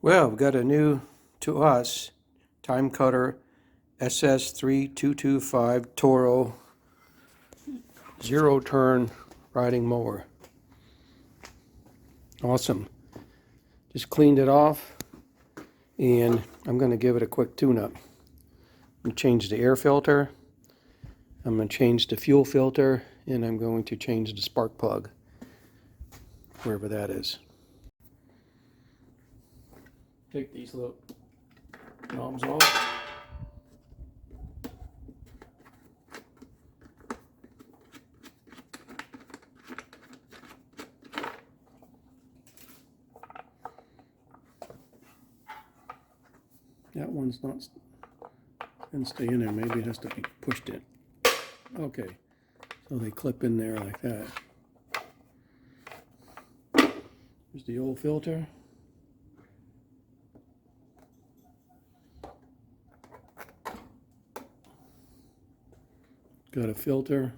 Well, we've got a new, to us, TimeCutter SS3225 Toro zero-turn riding mower. Awesome. Just cleaned it off, and I'm going to give it a quick tune-up. I'm going to change the air filter, I'm going to change the fuel filter, and I'm going to change the spark plug, wherever that is. Take these little knobs off. That one's not going to stay in there. Maybe it has to be pushed in. Okay, so they clip in there like that. Here's the old filter. Got a filter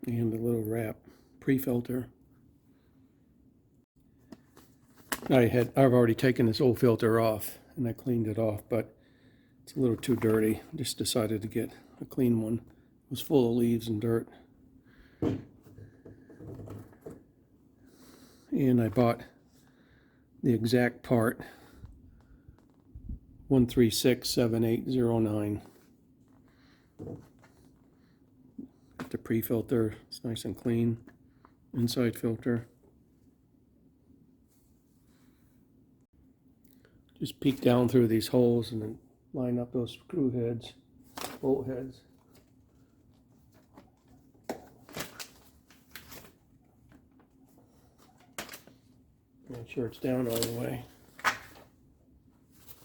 and a little wrap pre-filter. I've already taken this old filter off and I cleaned it off, but it's a little too dirty. Just decided to get a clean one. It was full of leaves and dirt. And I bought the exact part, 1367809. The pre-filter, it's nice and clean. Inside filter. Just peek down through these holes and then line up those screw heads, bolt heads. Make sure it's down all the way.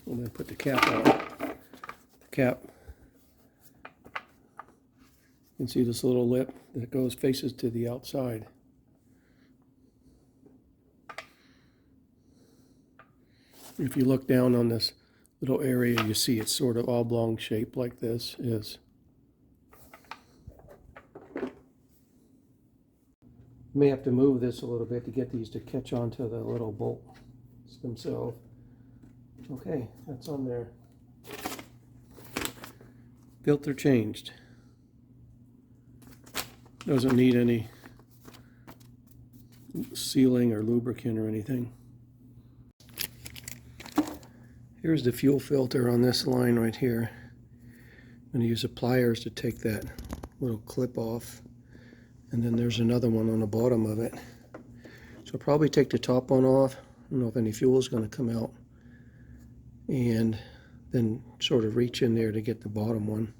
And then put the cap on. The cap, you can see this little lip that faces to the outside. If you look down on this little area, you see it's sort of oblong shape like this is. You may have to move this a little bit to get these to catch onto the little bolts themselves. Okay, that's on there. Filter changed. Doesn't need any sealing or lubricant or anything. Here's the fuel filter on this line right here. I'm going to use the pliers to take that little clip off. And then there's another one on the bottom of it. So I'll probably take the top one off. I don't know if any fuel is going to come out. And then sort of reach in there to get the bottom one.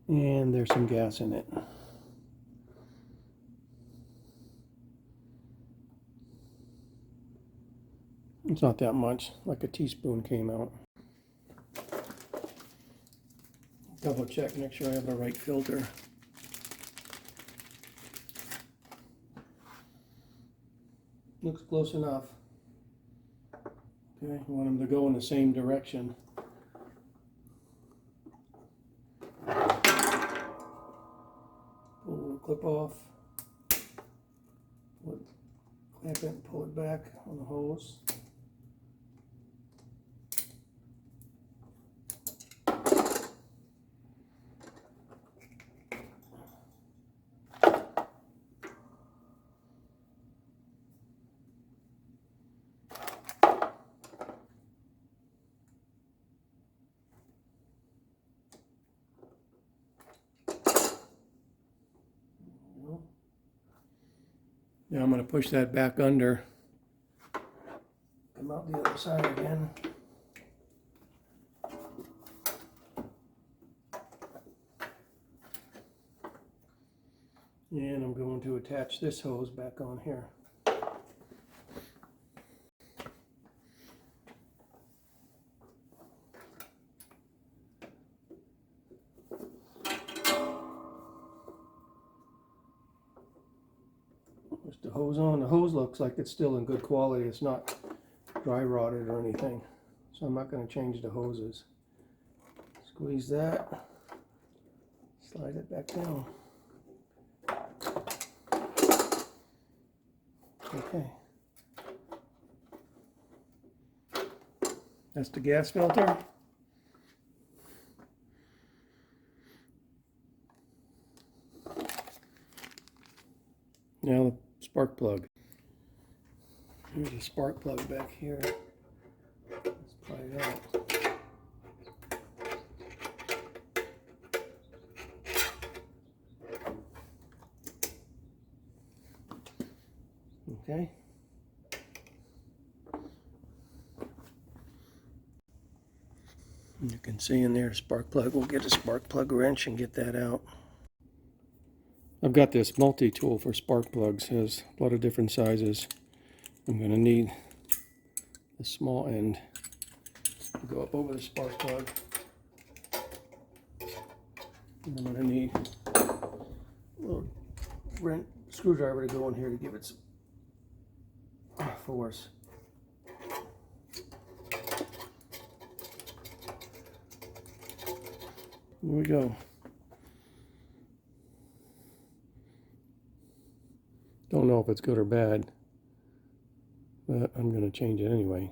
And there's some gas in it. It's not that much, like a teaspoon came out. Double check, make sure I have the right filter. Looks close enough. Okay, you want them to go in the same direction. Pull the clip off, clamp it and pull it back on the hose. Now I'm going to push that back under, come out the other side again. And I'm going to attach this hose back on here. hose on. The hose looks like it's still in good quality. It's not dry rotted or anything. So I'm not going to change the hoses. Squeeze that. Slide it back down. Okay. That's the gas filter. Now the spark plug. Here's a spark plug back here. Let's pry it out. Okay. You can see in there a spark plug. We'll get a spark plug wrench and get that out. I've got this multi-tool for spark plugs. It has a lot of different sizes. I'm going to need the small end to go up over the spark plug. And I'm going to need a little screwdriver to go in here to give it some force. Here we go. Don't know if it's good or bad, but I'm going to change it anyway.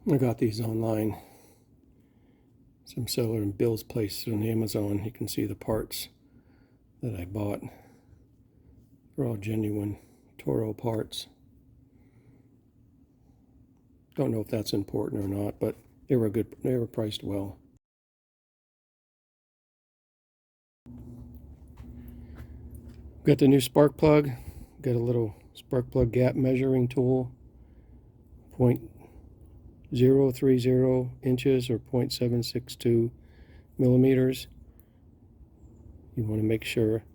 I got these online. Some seller in Bill's Place on Amazon. You can see the parts that I bought. They're all genuine Toro parts. Don't know if that's important or not, but they were good. They were priced well. Got the new spark plug. Got a little spark plug gap measuring tool. 0.030 inches or 0.762 millimeters. You want to make sure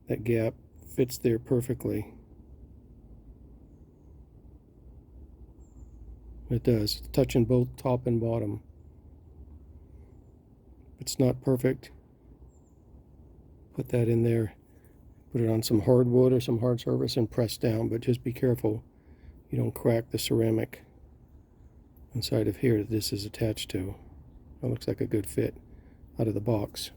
that gap fits there perfectly. It does. It's touching both top and bottom. If it's not perfect, put that in there. Put it on some hardwood or some hard surface and press down, but just be careful you don't crack the ceramic inside of here that this is attached to. That looks like a good fit out of the box.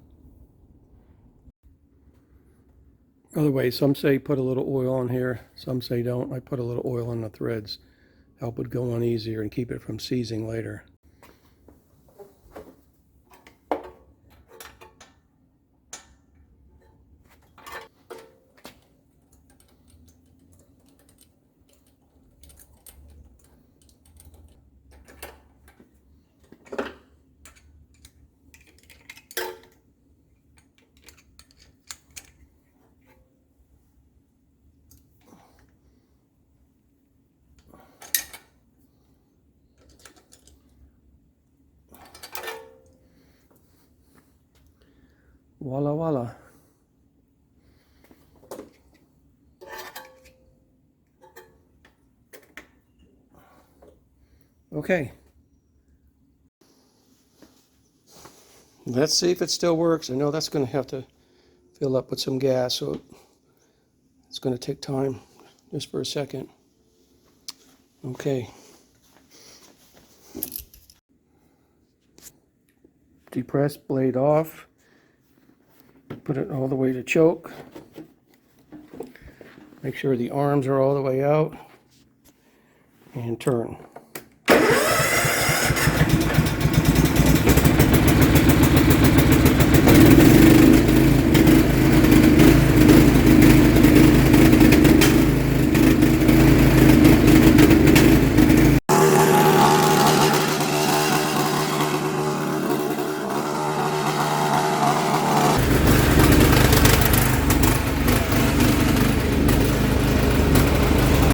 Other way, some say put a little oil on here, some say don't. I put a little oil on the threads. Help it go on easier and keep it from seizing later. Voila, voila. Okay. Let's see if it still works. I know that's going to have to fill up with some gas, so it's going to take time just for a second. Okay. Depress blade off. Put it all the way to choke. Make sure the arms are all the way out. And turn.